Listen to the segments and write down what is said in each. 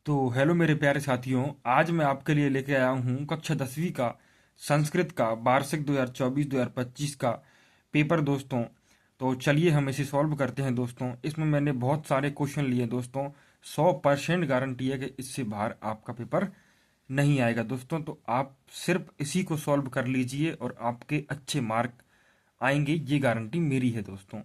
तो हेलो मेरे प्यारे साथियों। आज मैं आपके लिए लेके आया हूँ कक्षा 10वीं का संस्कृत का वार्षिक 2024-2025 का पेपर दोस्तों। तो चलिए हम इसे सॉल्व करते हैं दोस्तों। इसमें मैंने बहुत सारे क्वेश्चन लिए दोस्तों। 100% गारंटी है कि इससे बाहर आपका पेपर नहीं आएगा दोस्तों। तो आप सिर्फ इसी को सॉल्व कर लीजिए और आपके अच्छे मार्क आएंगे, ये गारंटी मेरी है दोस्तों।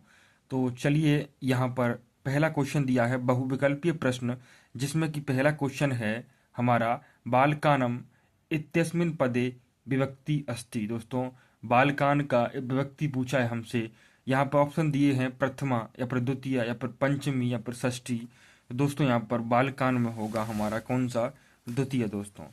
तो चलिए, यहाँ पर पहला क्वेश्चन दिया है बहुविकल्पीय प्रश्न, जिसमें कि पहला क्वेश्चन है हमारा बालकानम इत्यस्मिन् पदे विभक्ति अस्ति। दोस्तों, बालकान का विभक्ति पूछा है हमसे। यहाँ पर ऑप्शन दिए हैं प्रथमा या फिर द्वितीय या फिर पंचमी या फिर षष्ठी। तो दोस्तों यहाँ पर बालकान में होगा हमारा कौन सा? द्वितीय दोस्तों।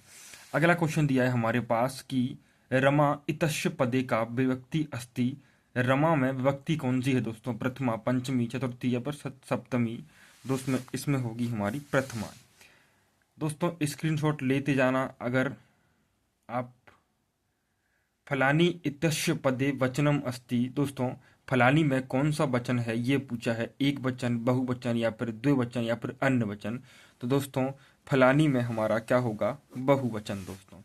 अगला क्वेश्चन दिया है हमारे पास कि रमा इतस्य पदे का विभक्ति अस्ति। रमा में विभक्ति कौन सी है दोस्तों? प्रथमा, पंचमी, चतुर्थी या फिर सप्तमी। दोस्तों इसमें होगी हमारी प्रथमा। दोस्तों स्क्रीनशॉट लेते जाना अगर आप। फलानी इत्यस्य पदे वचनम अस्ति। दोस्तों फलानी में कौन सा वचन है ये पूछा है। एक वचन, बहुवचन या फिर द्विवचन या फिर अन्य वचन। तो दोस्तों फलानी में हमारा क्या होगा? बहुवचन दोस्तों।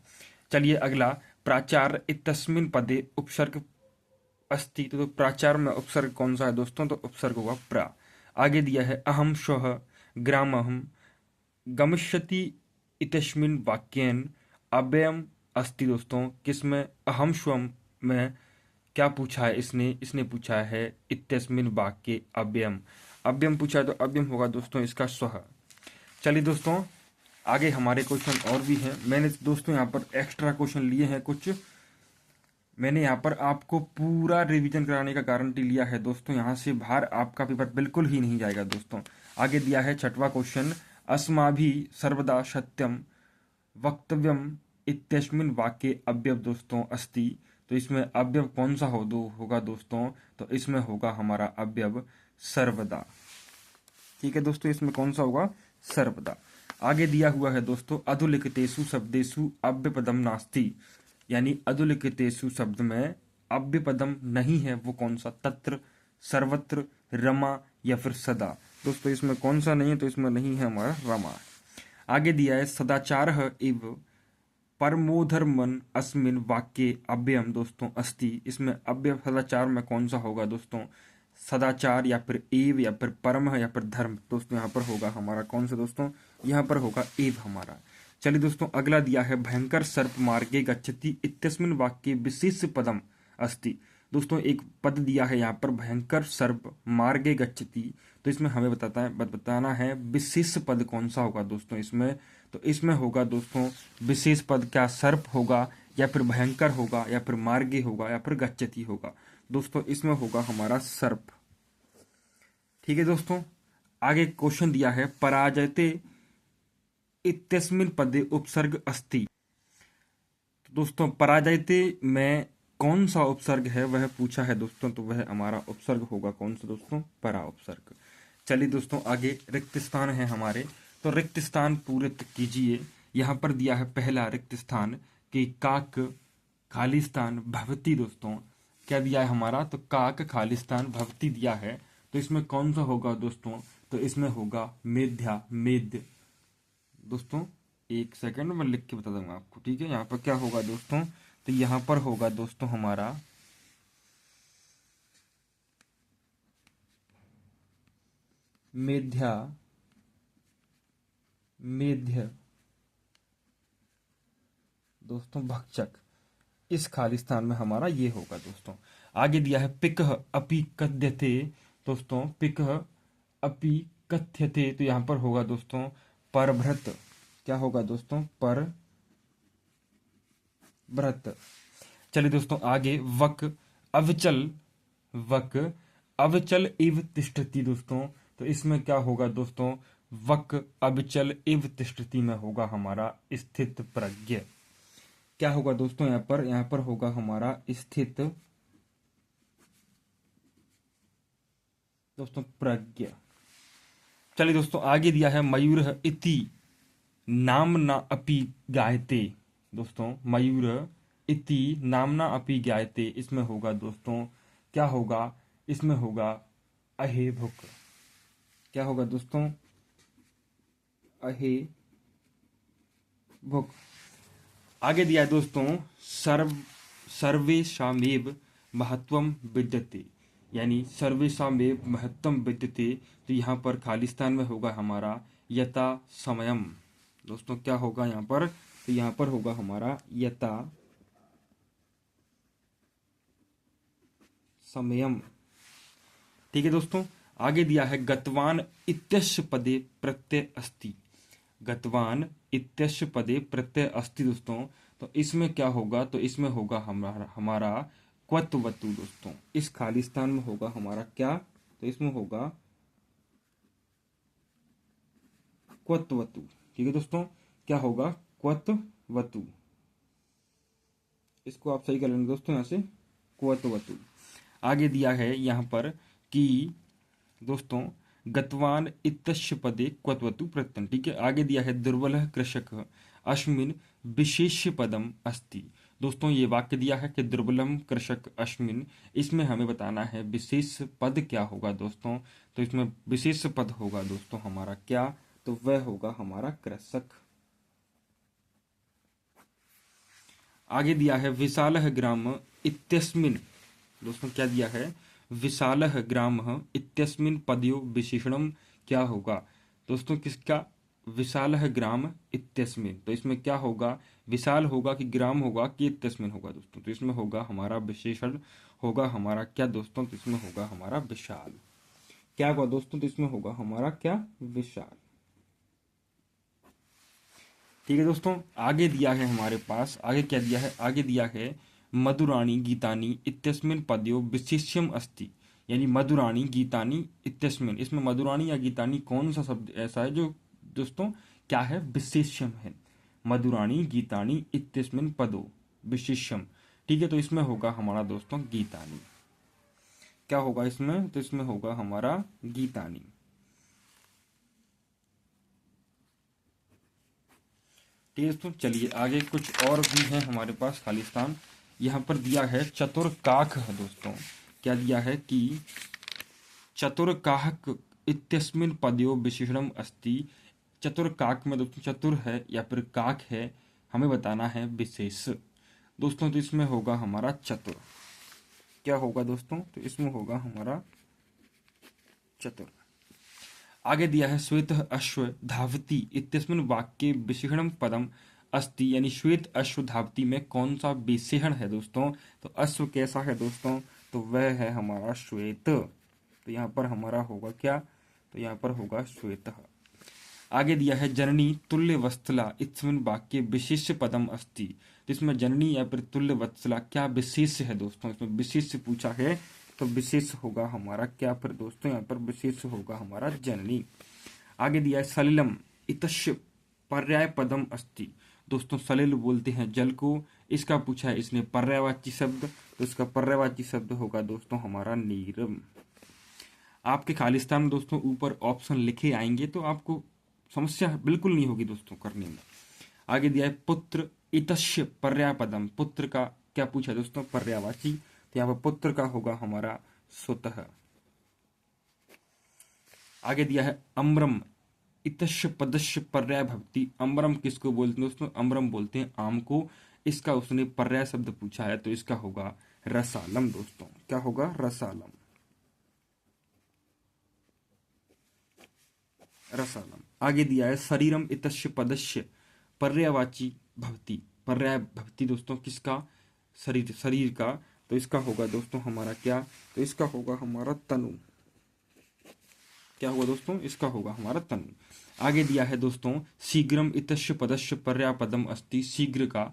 चलिए अगला, प्राचार्य इत्यस्मिन् पदे उपसर्ग अस्ति। तो प्राचार में उपसर्ग कौन सा है दोस्तों? तो उपसर्ग होगा प्रा। आगे दिया है अहम श्वः ग्रामहम गमिष्यति इत्यस्मिन् वाक्येन अव्ययम अस्ति। दोस्तों किसमें? अहम श्वम में क्या पूछा है इसने पूछा है इत्यस्मिन् वाक्ये अव्ययम। अव्ययम पूछा है तो अव्ययम होगा दोस्तों इसका स्वः। चलिए दोस्तों आगे हमारे क्वेश्चन और भी हैं। मैंने दोस्तों यहाँ पर एक्स्ट्रा क्वेश्चन लिए हैं कुछ। मैंने यहाँ पर आपको पूरा रिवीजन कराने का गारंटी लिया है दोस्तों। यहाँ से बाहर आपका पेपर बिल्कुल ही नहीं जाएगा दोस्तों। आगे दिया है छठवां क्वेश्चन, अस्माभि सर्वदा सत्यम वक्तव्यम इत्यस्मिन् वाक्ये अव्यय दोस्तों अस्ति। तो इसमें अव्यय कौन सा होगा दोस्तों? तो इसमें होगा हमारा अव्यय सर्वदा। ठीक है दोस्तों, इसमें कौन सा होगा? सर्वदा। आगे दिया हुआ है दोस्तों, अधुलिखितेषु शब्देषु अव्ययपदम नास्ति। यानी अधुलिखितेषु शब्द में अव्ययपदम नहीं है, वो कौन सा? तत्र, सर्वत्र, रमा या फिर सदा। दोस्तों इसमें कौन सा नहीं है? तो इसमें नहीं है हमारा रमा। आगे दिया है सदाचारः एव परमोधर्मन अस्मिन् वाक्ये अव्ययम दोस्तों अस्ति। इसमें अव्यय सदाचार में कौन सा होगा दोस्तों? सदाचार या फिर एव या फिर परम या फिर धर्म। दोस्तों यहाँ पर होगा हमारा कौन सा दोस्तों? यहाँ पर होगा एव हमारा। चलिए दोस्तों अगला दिया है भयंकर सर्प मार्गे गच्छति इत्यस्मिन् वाक्ये विशेष पदम अस्ति। दोस्तों एक पद दिया है यहाँ पर भयंकर सर्प मार्गे गच्छति। तो इसमें हमें बताना है विशेष पद कौन सा होगा दोस्तों इसमें। तो इसमें होगा दोस्तों विशेष पद क्या सर्प होगा या फिर भयंकर होगा या फिर मार्गे होगा या फिर गच्छति होगा। दोस्तों इसमें होगा हमारा सर्प। ठीक है दोस्तों, आगे क्वेश्चन दिया है पराजयते इत्यस्मिन् पदे उपसर्ग अस्ति। तो दोस्तों पराजयते में कौन सा उपसर्ग है वह पूछा है दोस्तों। तो वह हमारा उपसर्ग होगा कौन सा दोस्तों? परा उपसर्ग। चलिए दोस्तों आगे रिक्त स्थान है हमारे, तो रिक्त स्थान पूरित कीजिए। यहाँ पर दिया है पहला रिक्त स्थान कि काक खाली स्थान भवती। दोस्तों क्या दिया है हमारा? तो काक खाली स्थान भवती दिया है। तो इसमें कौन सा होगा दोस्तों? तो इसमें होगा मेध्या, मेद्य। दोस्तों एक सेकंड में लिख के बता दूंगा आपको। ठीक है, यहाँ पर क्या होगा दोस्तों? तो यहाँ पर होगा दोस्तों हमारा मेध्या, मेध्य दोस्तों भक्षक। इस खाली स्थान में हमारा ये होगा दोस्तों। आगे दिया है पिकः अपि कथ्यते। दोस्तों पिकः अपि कथ्यते, तो यहाँ पर होगा दोस्तों परभृत। क्या होगा दोस्तों? पर भृत। चलिए दोस्तों आगे वक अविचल, वक अविचल इव तिष्ठति। दोस्तों तो इसमें क्या होगा दोस्तों? वक अविचल इव तिष्ठति में होगा हमारा स्थित प्रज्ञ। क्या होगा दोस्तों यहाँ पर? यहाँ पर होगा हमारा स्थित दोस्तों प्रज्ञ। चलिए दोस्तों आगे दिया है मयूर इति नामना अपि गायते। दोस्तों मयूर इति नामना अपि गायते, इसमें होगा दोस्तों क्या होगा? इसमें होगा अहे भुक। क्या होगा दोस्तों? अहे भुक। आगे दिया है दोस्तों सर्वेषामेव महत्वम विद्यते, यानी सर्वेषामेव महत्वम विद्यते। तो यहाँ पर खालिस्तान में होगा हमारा यथा समयम। दोस्तों क्या होगा यहाँ पर, तो यहाँ पर होगा हमारा यथा समयम। ठीक है दोस्तों। आगे दिया है गतवान इत्यस्य पदे प्रत्यय अस्ति। गतवान इत्यस्य पदे प्रत्यय अस्ति दोस्तों, तो इसमें क्या होगा, तो इसमें होगा हमारा क्वत्वतु दोस्तों। इस खालिस्तान में होगा हमारा क्या, तो इसमें होगा क्वत्वतु। ठीक है दोस्तों, क्या होगा, क्वत्वतु। इसको आप सही कर लेंगे दोस्तों यहाँ से, क्वत्वतु। आगे दिया है यहाँ पर कि दोस्तों गतवान इत्यस्य पदे क्वत्वतु प्रत्यय। ठीक है। आगे दिया है दुर्बलः कृषकः अस्मिन् विशेष्य पदम अस्ति। दोस्तों ये वाक्य दिया है कि दुर्बलम कृषक अस्मिन्, इसमें हमें बताना है विशेष पद क्या होगा दोस्तों। तो इसमें विशेष पद होगा दोस्तों हमारा क्या, तो वह होगा हमारा कृषक। आगे दिया है विशालः ग्राम इत्यस्मिन्। दोस्तों क्या दिया है, विशालः ग्रामः इत्यस्मिन् पदयो विशेषणम क्या होगा दोस्तों, किसका, विशालः ग्राम इत्यस्मिन्। तो इसमें क्या होगा, विशाल होगा कि ग्राम होगा कि इत्यस्मिन् होगा दोस्तों, तो इसमें होगा हमारा विशेषण होगा हमारा क्या दोस्तों, तो इसमें होगा हमारा विशाल। क्या होगा दोस्तों, तो इसमें होगा हमारा क्या, विशाल। ठीक है दोस्तों। आगे दिया है हमारे पास, आगे क्या दिया है, आगे दिया है मधुराणी गीतानी इत्यस्मिन् पदयो विशेष्यम अस्ति। यानी मधुराणी गीतानी इत्यस्मिन्, इसमें मधुराणी या गीतानी कौन सा शब्द ऐसा है जो दोस्तों क्या है, विशेष्यम है। मधुराणी गीतानी इत्यस्मिन् पदो विशेष्यम। ठीक है। तो इसमें होगा हमारा दोस्तों गीतानी। क्या होगा इसमें, तो इसमें होगा हमारा गीतानी। ठीक है दोस्तों। चलिए आगे कुछ और भी है हमारे पास खालिस्तान। यहाँ पर दिया है चतुर्काक दोस्तों। क्या दिया है कि चतुर्काक इत्यस्मिन् पदयो विशेषणम अस्ति। चतुर्काक में दोस्तों चतुर है या फिर काक है, हमें बताना है विशेष दोस्तों। तो इसमें होगा हमारा चतुर। क्या होगा दोस्तों, तो इसमें होगा हमारा चतुर। आगे दिया है श्वेत अश्व धावती इत्यस्मिन् वाक्ये विशेषणम पदम अस्ति। यानी श्वेत अश्व धावती में कौन सा विशेषण है दोस्तों, तो अश्व कैसा है दोस्तों, तो वह है हमारा श्वेत। तो यहाँ पर हमारा होगा क्या, तो यहाँ पर होगा श्वेत। आगे दिया है जननी तुल्य वत्सला इत्यस्मिन् वाक्ये विशेष पदम अस्ति। तो इसमें जननी या फिर तुल्य वत्सला क्या विशेष है दोस्तों, इसमें विशेष पूछा है, तो विशेष होगा हमारा क्या फिर दोस्तों, यहाँ पर विशेष होगा हमारा जननी। आगे दिया है सलिलम इतस्य पर्याय पदम अस्ति। दोस्तों सलिल बोलते हैं जल को, इसका पूछा है इसने पर्यायवाची शब्द, तो इसका पर्यायवाची शब्द होगा दोस्तों हमारा नीरम। आपके खालिस्तान में दोस्तों ऊपर ऑप्शन लिखे आएंगे तो आपको समस्या बिल्कुल नहीं होगी दोस्तों करने में। आगे दिया है पुत्र इतस्य पर्यायपदम। पुत्र का क्या पूछा है दोस्तों, पर्यायवाची। तो यहाँ पर पुत्र का होगा हमारा स्वतः। आगे दिया है अम्रम इतस्य पदस्य पर्याय भक्ति। अम्रम किसको बोलते हैं दोस्तों, अम्रम बोलते हैं आम को। इसका उसने पर्याय शब्द पूछा है, तो इसका होगा रसालम दोस्तों। क्या होगा, रसालम। रसालम। आगे दिया है शरीरम इतस्य पदस्य पर्यायवाची भवति। पर्याय भवति दोस्तों किसका, शरीर, शरीर का। तो इसका होगा दोस्तों हमारा क्या, तो इसका होगा हमारा तनु। क्या होगा दोस्तों, इसका होगा हमारा तनु। आगे दिया है दोस्तों शीघ्रम इतस्य पदस्य पर्यायपदम अस्ति। शीघ्र का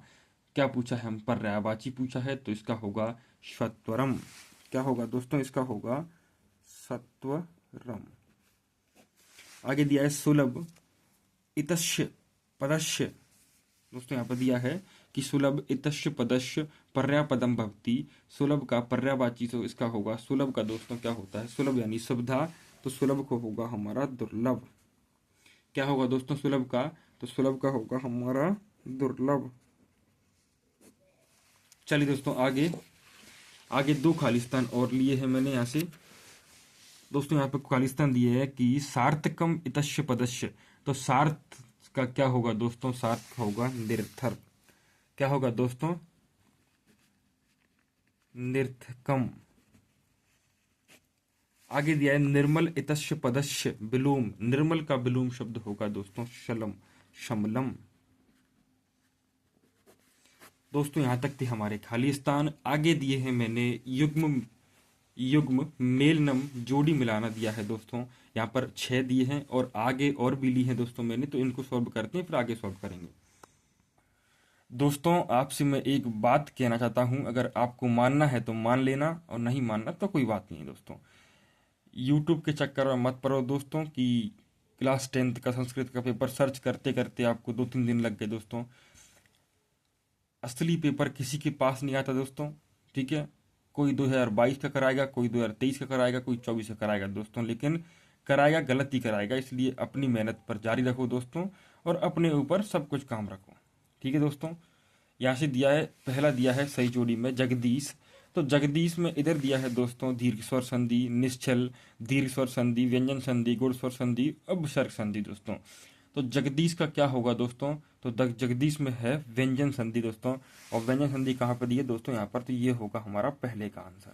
क्या पूछा है, हम पर्यायवाची पूछा है, तो इसका होगा सत्वरम। क्या होगा दोस्तों, इसका होगा सत्वरम। आगे दिया है सुलभ इतस्य पदस्य। दोस्तों यहाँ पर दिया है कि सुलभ इतस्य पदस्य पर्यायपदम भवति। सुलभ का पर्यायवाची, तो इसका होगा सुलभ का दोस्तों क्या होता है, सुलभ यानी सुविधा, तो सुलभ को होगा हमारा दुर्लभ। क्या होगा दोस्तों सुलभ का, तो सुलभ का होगा हमारा दुर्लभ। चलिए दोस्तों आगे, आगे दो खालिस्तान और लिए हैं मैंने यहाँ से दोस्तों। यहाँ पे खालिस्तान दिए है कि सार्थकम इतस्य पदस्य। तो सार्थ इसका क्या होगा दोस्तों, सार्थक होगा निरर्थक। क्या होगा दोस्तों, निरर्थकम। आगे दिया है निर्मल इतस्य पदस्य विलोम, निर्मल का विलोम शब्द होगा दोस्तों शलम, शमलम। दोस्तों यहां तक थे हमारे खाली स्थान। आगे दिए हैं मैंने युग्म, युग्म मेलनम जोड़ी मिलाना दिया है दोस्तों। यहाँ पर 6 दिए हैं और आगे और भी ली हैं दोस्तों मैंने, तो इनको सॉल्व करते हैं फिर आगे सॉल्व करेंगे। दोस्तों आपसे मैं एक बात कहना चाहता हूं, अगर आपको मानना है तो मान लेना और नहीं मानना तो कोई बात नहीं दोस्तों। यूट्यूब के चक्कर में मत पड़ो दोस्तों कि क्लास 10th का संस्कृत का पेपर सर्च करते करते आपको 2-3 दिन लग गए दोस्तों। असली पेपर किसी के पास नहीं आता दोस्तों, ठीक है। कोई 2022 का कराएगा, कोई 2023 का कराएगा, कोई 24 का कराएगा दोस्तों, लेकिन कराएगा गलत ही कराएगा। इसलिए अपनी मेहनत पर जारी रखो दोस्तों और अपने ऊपर सब कुछ काम रखो, ठीक है दोस्तों। यहाँ से दिया है, पहला दिया है सही जोड़ी में जगदीश। तो जगदीश में इधर दिया है दोस्तों दीर्घ स्वर संधि, निश्चल, दीर्घ स्वर संधि, व्यंजन संधि, गुण स्वर संधि, उपसर्ग संधि दोस्तों। तो जगदीश का क्या होगा दोस्तों, तो जगदीश में है व्यंजन संधि दोस्तों। और व्यंजन संधि कहाँ पर दी है दोस्तों, यहाँ पर। तो ये होगा हमारा पहले का आंसर,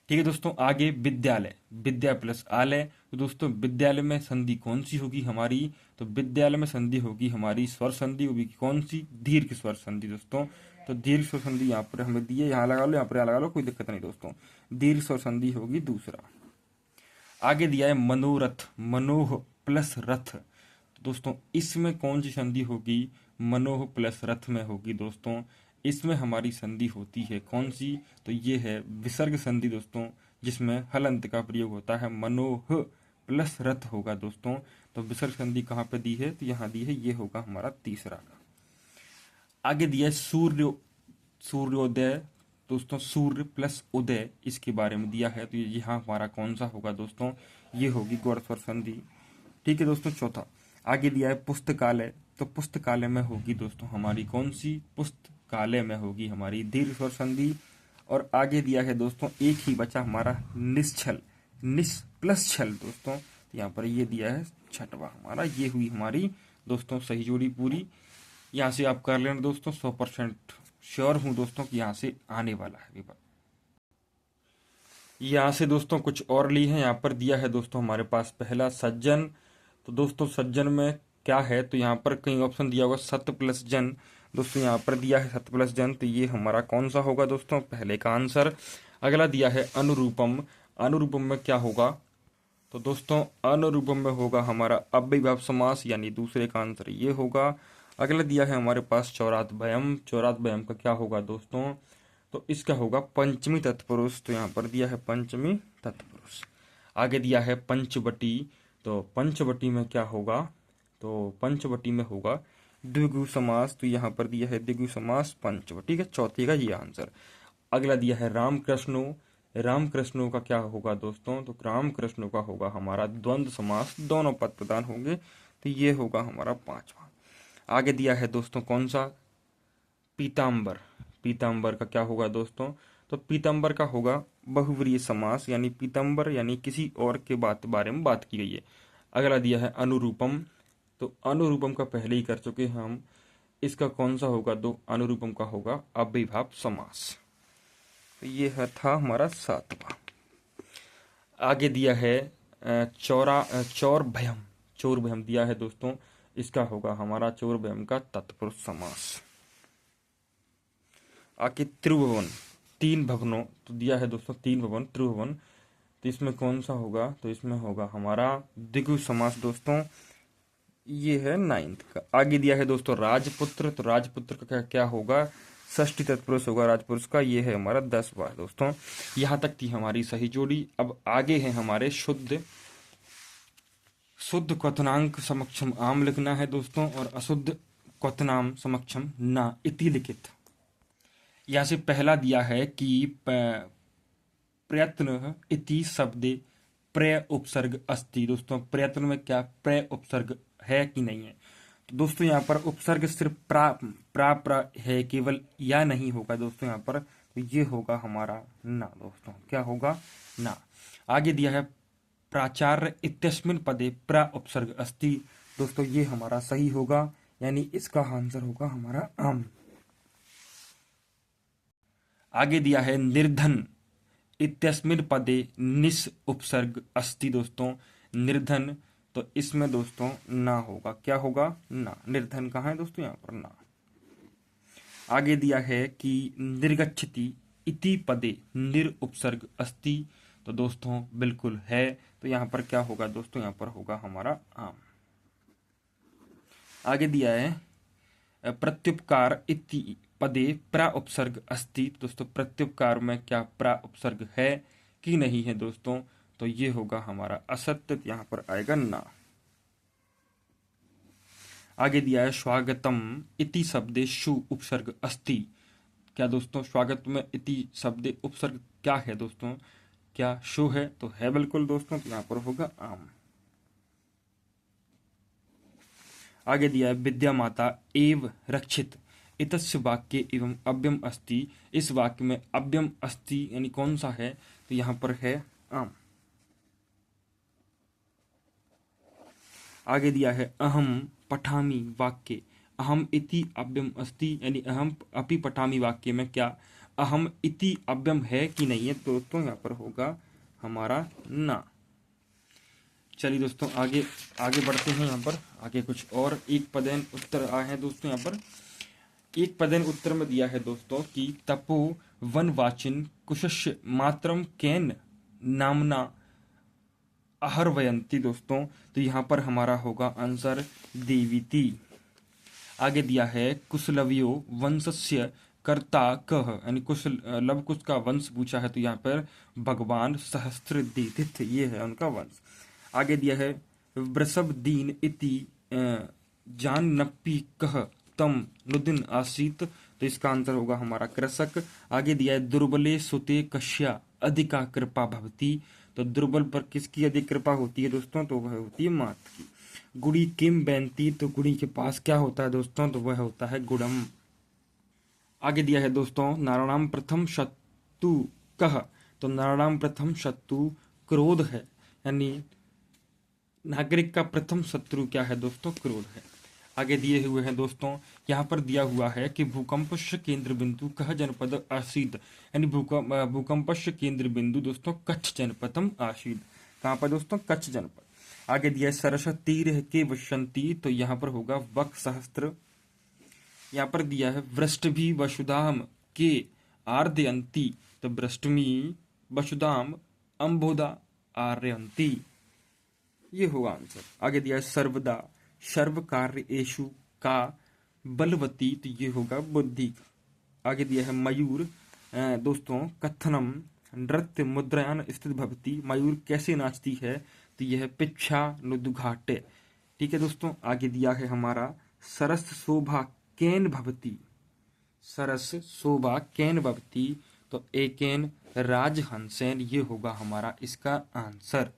ठीक है दोस्तों। आगे विद्यालय, विद्या प्लस आलय। तो दोस्तों विद्यालय में संधि कौन सी होगी हमारी, तो विद्यालय में संधि होगी हमारी स्वर संधि होगी कौन सी, दीर्घ स्वर संधि दोस्तों। तो दीर्घ स्वर संधि यहाँ पर हमें दी है, यहाँ लगा लो, यहाँ पर लगा लो, कोई दिक्कत नहीं दोस्तों। दीर्घ स्वर संधि होगी दूसरा। आगे दिया है मनोरथ, मनोह प्लस रथ। तो दोस्तों इसमें कौन सी संधि होगी, मनोह प्लस रथ में होगी दोस्तों। इसमें हमारी संधि होती है कौन सी, तो ये है विसर्ग संधि दोस्तों, जिसमें हलंत का प्रयोग होता है। मनोह प्लस रथ होगा दोस्तों। तो विसर्ग संधि कहाँ पे दी है, तो यहाँ दी है, ये होगा हमारा तीसरा का। आगे दिया है सूर्य, सूर्योदय दोस्तों, सूर्य प्लस उदय इसके बारे में दिया है। तो यहाँ हमारा कौन सा होगा दोस्तों, ये होगी गौड़ स्वर संधि, ठीक है दोस्तों। चौथा आगे दिया है पुस्तकालय। तो पुस्तकालय में होगी दोस्तों हमारी कौन सी, पुस्तकालय में होगी हमारी दीर्घ स्वर संधि। और आगे दिया है दोस्तों एक ही बचा हमारा निश्चल, निस प्लस छल दोस्तों। तो यहाँ पर ये दिया है छठवा हमारा। ये हुई हमारी दोस्तों सही जोड़ी पूरी। यहाँ से आप कर लेना दोस्तों, 100% श्योर हूं दोस्तों कि यहाँ से आने वाला है पेपर। यहाँ से दोस्तों कुछ और ली है। यहाँ पर दिया है दोस्तों हमारे पास पहला सज्जन। तो दोस्तों सज्जन में क्या है, तो यहाँ पर कहीं ऑप्शन दिया होगा सत्य प्लस जन दोस्तों, यहाँ पर दिया है सत्य प्लस जन। तो ये हमारा कौन सा होगा दोस्तों, पहले का आंसर। अगला दिया है अनुरूपम, अनुरूपम में क्या होगा, तो दोस्तों अनुरूपम में होगा हमारा अव्ययीभाव समास, यानी दूसरे का आंसर ये होगा। अगला दिया है हमारे पास चौरात्भयम, चौरात्भयम का क्या होगा दोस्तों, तो इसका होगा पंचमी तत्पुरुष। तो यहाँ पर दिया है पंचमी तत्पुरुष। आगे दिया है पंचवटी। तो पंचवटी में क्या होगा, तो पंचवटी में होगा द्विगु समास। तो यहाँ पर दिया है द्विगु समास पंचवटी का, चौथे का ये आंसर। अगला दिया है रामकृष्णो, रामकृष्णों का क्या होगा दोस्तों, तो रामकृष्णों का होगा हमारा द्वंद्व समास, दोनों पद प्रदान होंगे। तो ये होगा हमारा पांचवा। आगे दिया है दोस्तों कौन सा, पीताम्बर, पीताम्बर का क्या होगा दोस्तों, तो पीताम्बर का होगा बहुव्रीहि समास, यानी पीताम्बर यानी किसी और के बारे में बात की गई है। अगला दिया है अनुरूपम। तो अनुरूपम का पहले ही कर चुके हैं हम। इसका कौन सा होगा, दो अनुरूपम का होगा अव्ययीभाव समास। तो ये था हमारा सातवां। आगे दिया है चौर भयम, चोर भयम दिया है दोस्तों। इसका होगा हमारा चोर भयम का तत्पुरुष समास। आगे त्रिभुवन, 3 भवनों, तो दिया है दोस्तों 3 भवन, त्रिभुवन। तो इसमें कौन सा होगा, तो इसमें होगा हमारा द्विगु समास दोस्तों। ये है 9th का। आगे दिया है दोस्तों राजपुत्र। तो राजपुत्र का क्या होगा, षष्ठी तत्पुरुष होगा राजपुरुष का। ये है हमारा 10वां दोस्तों। यहां तक थी हमारी सही जोड़ी। अब आगे है हमारे शुद्ध, शुद्ध क्वथनांक समक्षम आम लिखना है दोस्तों, और अशुद्ध क्वथनाम समक्षम ना इति लिखित। यहाँ से पहला दिया है कि प्रयत्न इति शब्दे प्रय उपसर्ग अस्ति। दोस्तों प्रयत्न में क्या प्रय उपसर्ग है कि नहीं है, तो दोस्तों यहाँ पर उपसर्ग सिर्फ प्रा है केवल, या नहीं होगा दोस्तों यहाँ पर। तो ये होगा हमारा ना दोस्तों, क्या होगा ना। आगे दिया है प्राचार्य इत्यस्मिन् पदे प्र उपसर्ग अस्ति। दोस्तों ये हमारा सही होगा, यानी इसका आंसर होगा हमारा आम। आगे दिया है निर्धन इत्यस्मिन् पदे निस उपसर्ग अस्ति दोस्तों। निर्धन, तो इसमें दोस्तों ना होगा, क्या होगा, ना। निर्धन कहाँ है दोस्तों, यहाँ पर ना। आगे दिया है कि निर्गच्छति इति पदे निर उपसर्ग अस्ति, तो दोस्तों बिल्कुल है, तो यहाँ पर क्या होगा दोस्तों, यहाँ पर होगा हमारा आम। आगे दिया है प्रत्युपकार इति पदे प्रा उपसर्ग अस्ति, दोस्तों प्रत्युपकार में क्या प्रा उपसर्ग है कि नहीं है दोस्तों, तो ये होगा हमारा असत्य, यहाँ पर आएगा ना। आगे दिया है स्वागतम इति शब्दे शु उपसर्ग अस्ति, क्या दोस्तों स्वागत में इति शब्दे उपसर्ग क्या है दोस्तों, क्या शु है, तो है बिल्कुल दोस्तों, तो यहाँ पर होगा आम। आगे दिया है विद्या माता एव रक्षित इतस्य वाक्य एवं अव्यम अस्ति, इस वाक्य में अव्यम अस्ति यानी कौन सा है, तो यहाँ पर है आम। आगे दिया है अहम पठामि वाक्य अहम इति अव्यम अस्ति, यानी अहम अपि पठामि वाक्य में क्या अहम इति अव्यम है कि नहीं है, तो दोस्तों यहाँ पर होगा हमारा ना। चलिए दोस्तों आगे आगे बढ़ते हैं। यहाँ पर आगे कुछ और एक पदेन उत्तर आए हैं दोस्तों। यहाँ पर एक पदेन उत्तर में दिया है दोस्तों कि तपो वनवाचिन कुशस्य मात्रम केन नामना अहर्वयंती, दोस्तों तो यहाँ पर हमारा होगा आंसर देवीति। आगे दिया है कुशलवियो वंशस्य कर्ता कह, यानी कुशल लव कुश का वंश पूछा है, तो यहाँ पर भगवान सहस्त्रदित्य ये है उनका वंश। आगे दिया है वृषभ दीन इति जानप्पी कह तम नुदिन आसीत, तो इसका आंसर होगा हमारा कृषक। आगे दिया है दुर्बले सुते कश्या अधिका कृपा भवती, तो दुर्बल पर किसकी अधिक कृपा होती है दोस्तों, तो वह होती है मात की। गुड़ी किम बैंती, तो गुड़ी के पास क्या होता है दोस्तों, तो वह होता है गुड़म। आगे दिया है दोस्तों नाराणाम प्रथम शत्रु कह, तो नाराणाम प्रथम शत्रु क्रोध है, यानी नागरिक का प्रथम शत्रु क्या है दोस्तों, क्रोध है। आगे दिए हुए हैं दोस्तों, यहाँ पर दिया हुआ है कि भूकंपस्य केंद्र बिंदु कह जनपद आसीद, यानी भूकंपस्य केंद्र बिंदु दोस्तों कच्छ जनपदम आसीद, कहाँ पर दोस्तों, कच्छ जनपद। आगे दिया है सरस्वती रह के वसंती, तो यहाँ पर होगा वक सहस्त्र। यहाँ पर दिया है वृष्टभि वसुधाम के आर्दयंती, तो वृष्टमी वसुधाम अम्बोदा आर्यंती, ये होगा आंसर। आगे दिया है सर्वदा सर्व कार्य एशु का बलवती, तो ये होगा बुद्धि। आगे दिया है मयूर दोस्तों कथनम नृत्य मुद्रायान स्थित भवती, मयूर कैसे नाचती है, तो यह पिच्छा नुदुघाटे, ठीक है दोस्तों। आगे दिया है हमारा सरस शोभा केन भवती, सरस शोभा केन भवती, तो एकेन राजहंसेन, ये होगा हमारा इसका आंसर।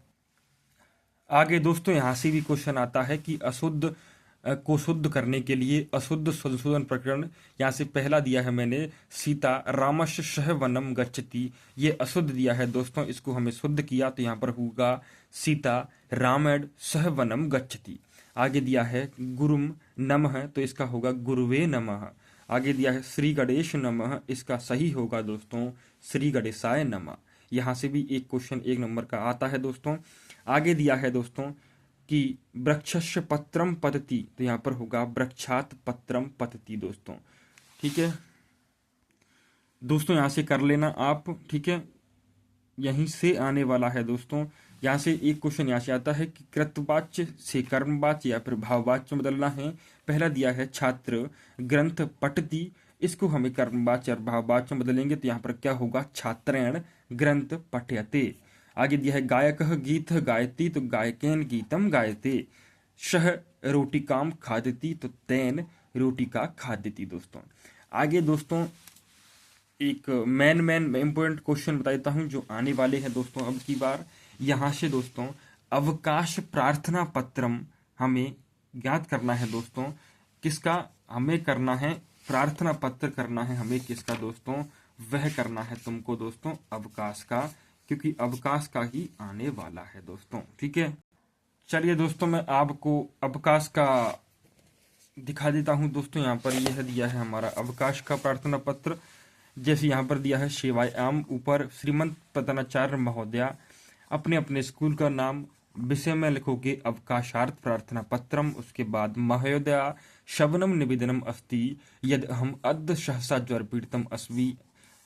आगे दोस्तों यहाँ से भी क्वेश्चन आता है कि अशुद्ध को शुद्ध करने के लिए अशुद्ध संशोधन प्रकरण, यहाँ से पहला दिया है मैंने सीता रामस्य सह वनम गच्छति, ये अशुद्ध दिया है दोस्तों, इसको हमें शुद्ध किया, तो यहाँ पर होगा सीता रामेण सह वनम गच्छति। आगे दिया है गुरुम नमः, तो इसका होगा गुरुवे नमः। आगे दिया है श्री गणेश नमः, इसका सही होगा दोस्तों श्री गणेशाय नमः। यहाँ से भी एक क्वेश्चन 1 नंबर का आता है दोस्तों। आगे दिया है दोस्तों कि वृक्षस्य पत्रम पतति, तो यहाँ पर होगा वृक्षात पत्रम पतति दोस्तों, ठीक है दोस्तों, यहाँ से कर लेना आप, ठीक है, यहीं से आने वाला है दोस्तों। यहाँ से एक क्वेश्चन यहाँ से आता है कि कृतवाच्य से कर्मवाच्य या फिर भाववाच्य में बदलना है। पहला दिया है छात्र ग्रंथ पठति, इसको हमें कर्मवाच्य और भाववाच्य में बदलेंगे, तो यहाँ पर क्या होगा छात्रेण ग्रंथ पठयते। आगे दिया है गायक गीत गायती, तो गायकेन गीतम गायते। शह रोटिकाम खादती, तो तेन रोटिका खादती दोस्तों। आगे दोस्तों एक मैन इंपॉर्टेंट क्वेश्चन बता देता हूं जो आने वाले हैं दोस्तों अब की बार। यहाँ से दोस्तों अवकाश प्रार्थना पत्रम हमें ज्ञात करना है दोस्तों, किसका हमें करना है, प्रार्थना पत्र करना है हमें, किसका दोस्तों, वह करना है तुमको दोस्तों अवकाश का, क्योंकि अवकाश का ही आने वाला है दोस्तों, ठीक है। चलिए दोस्तों, मैं आपको अवकाश का दिखा देता हूं दोस्तों। यहाँ पर यह दिया है हमारा अवकाश का प्रार्थना पत्र। जैसे यहाँ पर दिया है शिवायाम, ऊपर श्रीमंत पतनाचार्य महोदया, अपने अपने स्कूल का नाम, विषय में लिखोगे अवकाशार्थ प्रार्थना पत्रम। उसके बाद महोदया शवनम निवेदनम अस्ति यद अहम अद्य सहसा ज्वर पीड़ितम अस्मि।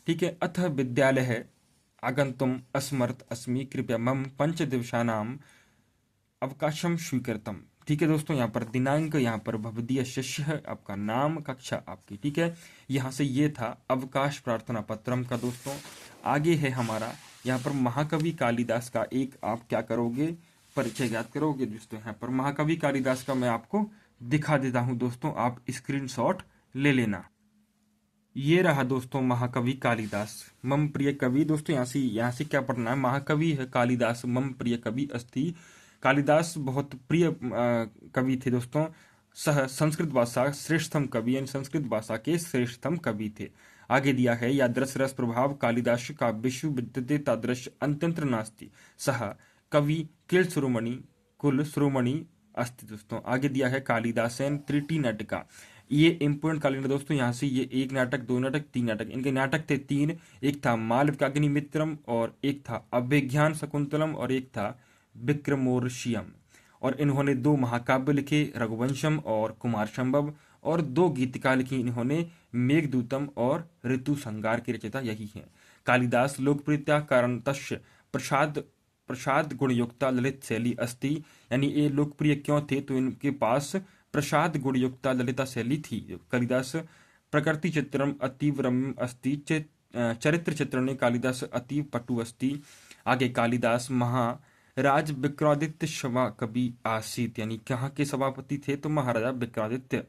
ठीक है, अथ विद्यालय है आगंतुम असमर्थ अस्मि, कृपया मम 5 दिवसानाम अवकाशम स्वीकृतम। ठीक है दोस्तों, यहाँ पर दिनांक, यहाँ पर भवदीय शिष्य है, आपका नाम, कक्षा आपकी। ठीक है, यहाँ से ये था अवकाश प्रार्थना पत्रम का दोस्तों। आगे है हमारा यहाँ पर महाकवि कालिदास का एक आप क्या करोगे, परिचय ज्ञात करोगे दोस्तों। यहाँ पर महाकवि कालिदास का मैं आपको दिखा देता हूँ दोस्तों, आप स्क्रीनशॉट ले लेना। ये रहा दोस्तों महाकवि कालिदास, मम प्रिय कवि। दोस्तों यहाँ से क्या पढ़ना है, महाकवि है कालिदास, मम प्रिय कवि अस्ति। कालिदास बहुत प्रिय कवि थे दोस्तों। सह संस्कृत भाषा श्रेष्ठतम कवि, यानी संस्कृत भाषा के श्रेष्ठतम कवि थे। आगे दिया है यादृश रस प्रभाव कालिदास काव्येषु विद्यते तादृश अन्यत्र नास्ति, सह कवि कुल श्रोमणि अस्ति दोस्तों। आगे दिया है कालिदासेन त्रिटी नाटिका। ये इंपोर्टेंट कालीन दोस्तों। यहाँ से ये 1 नाटक, 2 नाटक, 3 नाटक, इनके नाटक थे 3। एक था मालविकाग्निमित्रम, और एक था अभिज्ञान शकुंतलम, और एक था विक्रमोर्वशीयम। और इन्होंने 2 महाकाव्य लिखे, रघुवंशम और कुमार संभव, और 2 गीतिका लिखी इन्होंने, मेघदूतम और ऋतु संगार की रचयिता यही है। कालिदास लोकप्रियता कारणतश्च प्रसाद प्रसाद गुणयुक्ता ललित शैली अस्ति, यानी ये लोकप्रिय क्यों थे, तो इनके पास प्रसाद गुणयुक्ता ललिता शैली थी। कालिदास प्रकृति चित्रम अतीव रम्यम अस्ति, चरित्र चित्रण कालिदास अतीव पटु अस्ति। आगे कालिदास महाराज विक्रमादित्य सभा कवि आसीत, यानी कहाँ के सभापति थे, तो महाराजा विक्रमादित्य।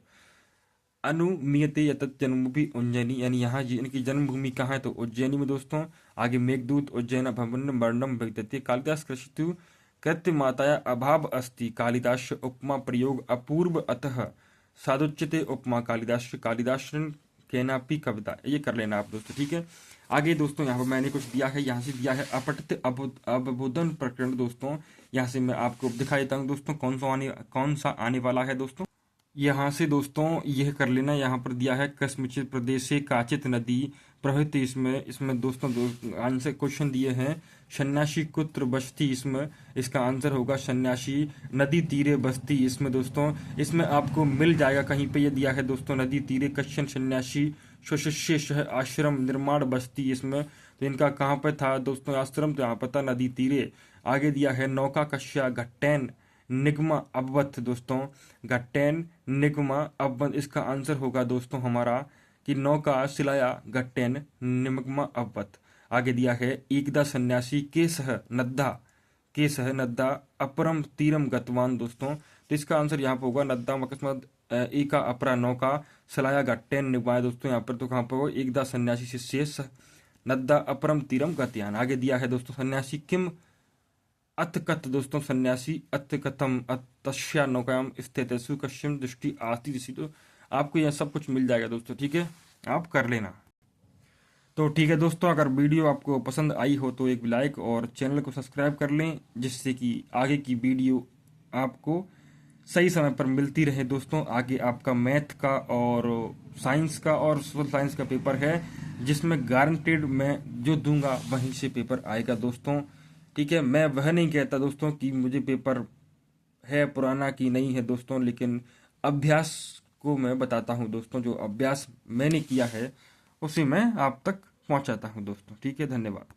अनुमीयते यतत जन्मभूमि उज्जैनी, यानी यहाँ इनकी जन्मभूमि कहाँ है, तो उज्जैनी में दोस्तों। आगे मेघदूत उज्जैन भवन वर्णम विद्यते। कालिदास कृषितु कृत्य माताया अभाव अस्ति, कालिदास उपमा प्रयोग अपूर्व अतः साधुच्यते उपमा कालिदास कालिदास केनापि कविता। ये कर लेना आप दोस्तों। ठीक है, आगे दोस्तों यहाँ पर मैंने कुछ दिया है, यहाँ से दिया है अपठित अवबोधन प्रकरण दोस्तों। यहाँ से मैं आपको दिखा देता हूँ दोस्तों कौन सा आने वाला है दोस्तों। यहाँ से दोस्तों यह कर लेना, यहाँ पर दिया है कस्मिचित प्रदेश से काचित नदी प्रवृत्ति। इसमें दोस्तों आंसर क्वेश्चन दिए हैं, सन्यासी कुत्र बस्ती, इसमें इसका आंसर होगा सन्यासी नदी तीरे बस्ती। इसमें दोस्तों इसमें आपको मिल जाएगा कहीं पे, ये दिया है दोस्तों नदी तीरे कश्यन सन्यासी स्वशिष्य सह आश्रम निर्माण बस्ती। इसमें तो इनका कहाँ पे था दोस्तों आश्रम, तो यहाँ पर था नदी तीरे। आगे दिया है नौका कश्या घट्टैन निगमा अवबत दोस्तों, घट्टैन निगमा अवबत। इसका आंसर होगा दोस्तों हमारा कि नौका सिलाया घट्टैन निगमा अवबत। आगे दिया है एकदा सन्यासी के सह नद्दा अपरम तीरम गतवान दोस्तों, तो इसका आंसर यहाँ पर होगा नद्दा अकस्मात एका अपरा नौका सलाया घट्टैन निगमा दोस्तों। यहाँ पर तो कहाँ पर होगा एकदा सन्यासी से शेष नद्दा अपरम तीरम गतयान। आगे दिया है दोस्तों सन्यासी किम अतकत दोस्तों, सन्यासी अतकतम अतस्या नौकायाम स्थितेषु कश्यम दृष्टि आस्ति दिशि। तो आपको यह सब कुछ मिल जाएगा दोस्तों। ठीक है, आप कर लेना। तो ठीक है दोस्तों, अगर वीडियो आपको पसंद आई हो तो एक लाइक और चैनल को सब्सक्राइब कर लें, जिससे कि आगे की वीडियो आपको सही समय पर मिलती रहे दोस्तों। आगे आपका मैथ का और साइंस का और सोशल साइंस का पेपर है, जिसमें गारंटेड मैं जो दूंगा वहीं से पेपर आएगा दोस्तों। ठीक है, मैं वह नहीं कहता दोस्तों कि मुझे पेपर है पुराना कि नहीं है दोस्तों, लेकिन अभ्यास को मैं बताता हूं दोस्तों। जो अभ्यास मैंने किया है उसे मैं आप तक पहुंचाता हूं दोस्तों। ठीक है, धन्यवाद।